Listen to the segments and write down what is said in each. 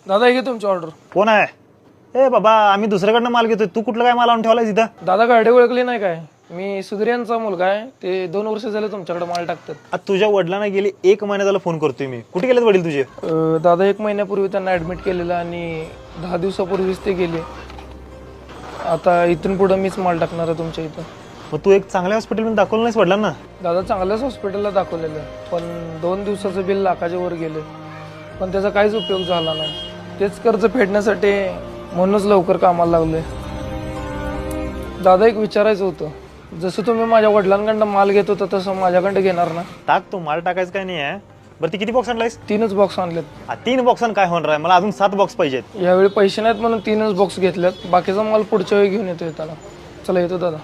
दादा हे घे तुमची ऑर्डर. कोण आहे? ए बाबा, आम्ही दुसऱ्याकडनं माल घेतोय, तू कुठलं काय माल आणून ठेवलाय तिथं? दादा गाडी ओळखली नाही काय? मी सुधीर यांचा मुलगा आहे. ते 2 वर्ष झाले तुमच्याकडे माल टाकतात. आता तुझ्या वडिलांना गेली 1 महिना झाला फोन करतोय मी. कुठे गेलेत वडील तुझे? दादा 1 महिन्यापूर्वी त्यांना ऍडमिट केलेलं आणि 10 दिवसापूर्वीच ते गेले. आता इथून पुढे मीच माल टाकणार आहे तुमच्या इथं. मग तू एक चांगल्या हॉस्पिटलमध्ये दाखवलं नाहीस वडिलांना? दादा चांगल्याच हॉस्पिटलला दाखवलेलं, पण 2 दिवसाचं बिल लाखाच्या वर गेले, पण त्याचा काहीच उपयोग झाला नाही. तेच कर्ज फेडण्यासाठी म्हणूनच लवकर कामाला लागलोय. दादा एक विचारायचं होतं, जसं तुम्ही माझ्या वडिलांकडनं माल घेत होता तसं माझ्याकडे घेणार ना? टाक, तू माल टाकायचं काय नाही आहे. बरं, ती किती बॉक्स आणलायस? 3च बॉक्स आणलेत. 3 बॉक्सांना काय होणार आहे? मला अजून 7 बॉक्स पाहिजेत. यावेळी पैसे नाहीत म्हणून 3च बॉक्स घेतल्यात. बाकीचा माल पुढच्या वेळी घेऊन येतो येताना. चला येतो दादा.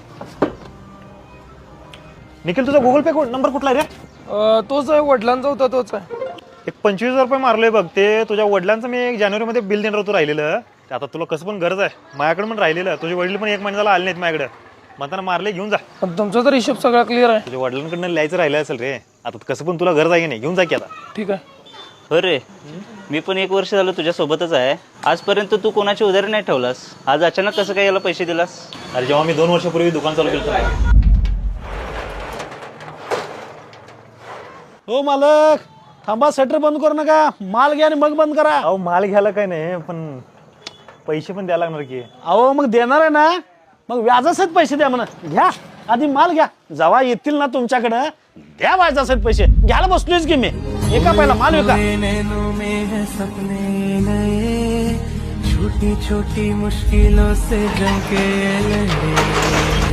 निखिल, तुझा गुगल पे नंबर कुठला आहे रे? तोच आहे, वडिलांचा होता तोच आहे. एक 25,000 रुपये मारलोय बघ. ते तुझ्या वडिलांचं मी 1 जानेवारीमध्ये बिल देणार होतो राहिलेलं. ते आता तुला कसं पण गरज आहे, माझ्याकडे पण राहिलेलं. तुझे वडील पण 1 महिन्याला आले नाहीत माझ्याकडे, म्हणताना मारले. घेऊन जा. पण तुमचा तर हिशोब सगळा क्लिअर आहे. तुझ्या वडिलांकडनं लिहायचं राहिलं असेल रे. आता कसं पण तुला गरज आहे की नाही, घेऊन जा की आता. ठीक आहे. हो रे, मी पण 1 वर्ष झालं तुझ्या सोबतच आहे. आजपर्यंत तू कोणाची उधारी नाही ठेवलास. आज अचानक कसं काय याला पैसे दिलास? अरे, जेव्हा मी 2 वर्षापूर्वी दुकान चालू केलं. हो मालक, थांबा, शटर बंद करू नका. माल घ्या आणि मग बंद करा. अहो, माल घ्यायला काय नाही, पण पैसे पण द्यायला लागणार की. अहो मग देणार आहे ना, मग व्याजासहित पैसे द्या म्हणा. घ्या, आधी माल घ्या. जेव्हा येतील ना तुमच्याकडं, द्या व्याजासहित पैसे. घ्यायला बसलोयच की मी. एका पहिला माल विका. सपने नए छोटी छोटी मुश्किलों से जंग के लड़े